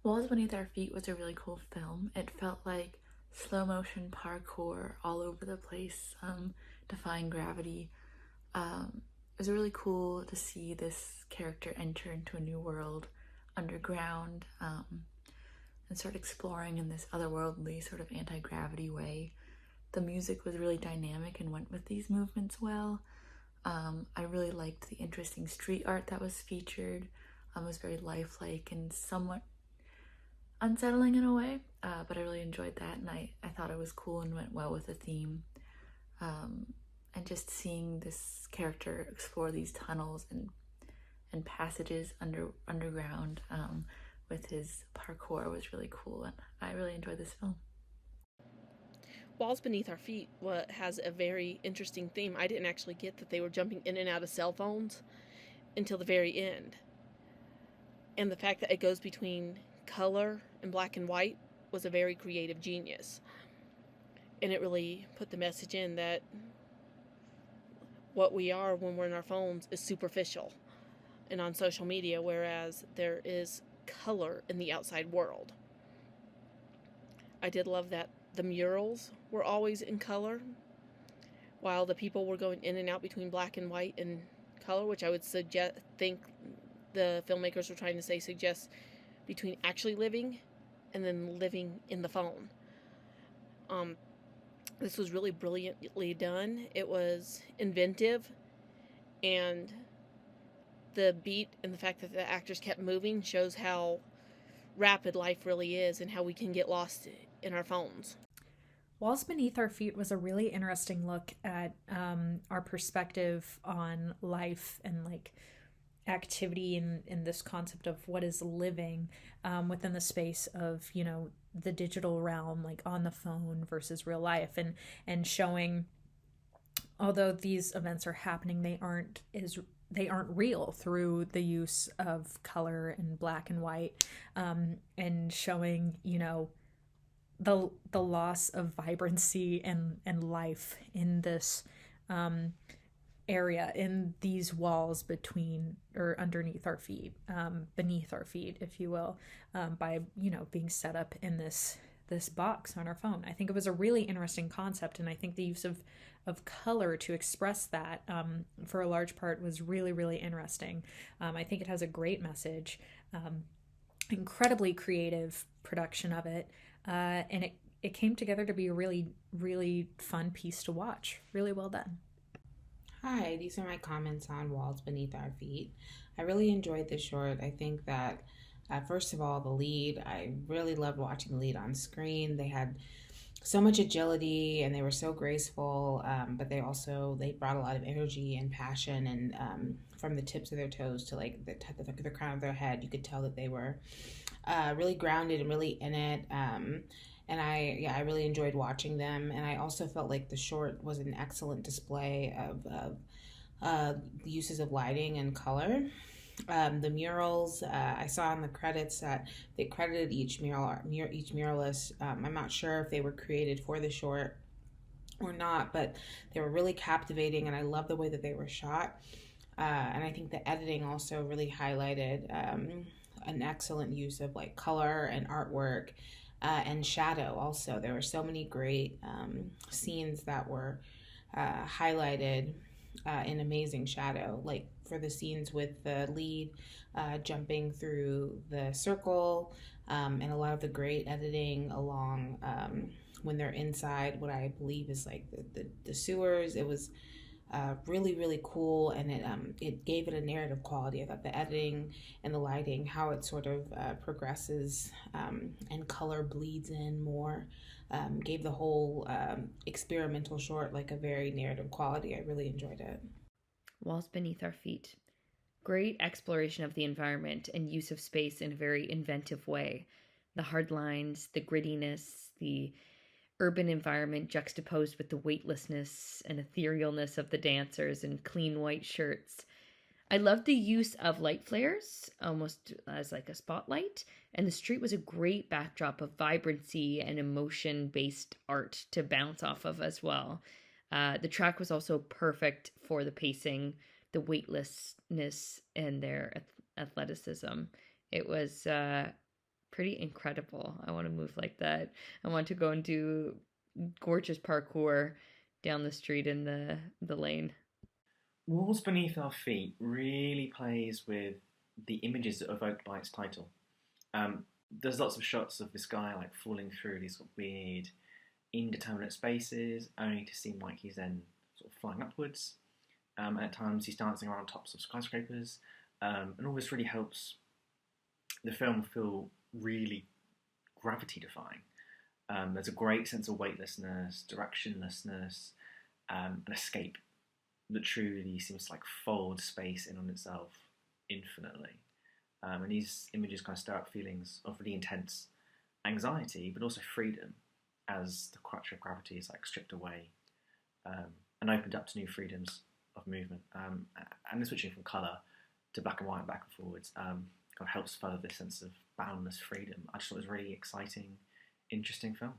Walls Beneath Our Feet was a really cool film. It felt like slow motion parkour all over the place, defying gravity. It was really cool to see this character enter into a new world underground, and start exploring in this otherworldly sort of anti-gravity way. The music was really dynamic and went with these movements well. I really liked the interesting street art that was featured. It was very lifelike and somewhat unsettling in a way, but I really enjoyed that, and I thought it was cool and went well with the theme. And just seeing this character explore these tunnels and passages underground, with his parkour was really cool, and I really enjoyed this film. Walls Beneath Our Feet has a very interesting theme. I didn't actually get that they were jumping in and out of cell phones until the very end. And the fact that it goes between color and black and white was a very creative genius. And it really put the message in that what we are when we're in our phones is superficial and on social media, whereas there is color in the outside world. I did love that the murals were always in color, while the people were going in and out between black and white and color, which I would think the filmmakers were trying to say suggests between actually living and then living in the phone. This was really brilliantly done. It was inventive, and the beat and the fact that the actors kept moving shows how rapid life really is and how we can get lost in our phones. Walls Beneath Our Feet was a really interesting look at our perspective on life and like activity in this concept of what is living within the space of, you know, the digital realm, like on the phone versus real life, and showing, although these events are happening, they aren't real through the use of color and black and white, and showing, you know, the loss of vibrancy and life in this area, in these walls between or underneath our feet, beneath our feet, if you will, by, you know, being set up in this box on our phone. I think it was a really interesting concept, and I think the use of color to express that, for a large part, was really, really interesting. I think it has a great message, incredibly creative production of it, and it came together to be a really, really fun piece to watch. Really well done. Hi, these are my comments on Walls Beneath Our Feet. I really enjoyed this short. I think that, first of all, the lead, I really loved watching the lead on screen. They had so much agility and they were so graceful, but they brought a lot of energy and passion, and from the tips of their toes to like the crown of their head, you could tell that they were really grounded and really in it. And I really enjoyed watching them, and I also felt like the short was an excellent display of the uses of lighting and color. The murals, I saw in the credits that they credited each muralist. I'm not sure if they were created for the short or not, but they were really captivating, and I love the way that they were shot. And I think the editing also really highlighted an excellent use of like color and artwork. And shadow also. There were so many great scenes that were highlighted in amazing shadow, like for the scenes with the lead jumping through the circle, and a lot of the great editing along when they're inside what I believe is like the sewers. It was really, really cool, and it gave it a narrative quality. I thought the editing and the lighting, how it sort of progresses and color bleeds in more, gave the whole experimental short like a very narrative quality. I really enjoyed it. Walls Beneath Our Feet. Great exploration of the environment and use of space in a very inventive way. The hard lines, the grittiness, the urban environment juxtaposed with the weightlessness and etherealness of the dancers in clean white shirts. I loved the use of light flares, almost as like a spotlight, and the street was a great backdrop of vibrancy and emotion-based art to bounce off of as well. The track was also perfect for the pacing, the weightlessness, and their athleticism. It was pretty incredible. I want to move like that. I want to go and do gorgeous parkour down the street in the lane. Walls Beneath Our Feet really plays with the images that are evoked by its title. There's lots of shots of this guy like falling through these sort of weird, indeterminate spaces, only to seem like he's then sort of flying upwards. And at times he's dancing around tops of skyscrapers, and all this really helps the film feel really gravity-defying. There's a great sense of weightlessness, directionlessness, an escape that truly seems to like fold space in on itself infinitely. And these images kind of stir up feelings of really intense anxiety, but also freedom, as the crutch of gravity is like stripped away and opened up to new freedoms of movement. And the switching from colour to black and white and back and forwards kind of helps further this sense of boundless freedom. I just thought it was a really exciting, interesting film.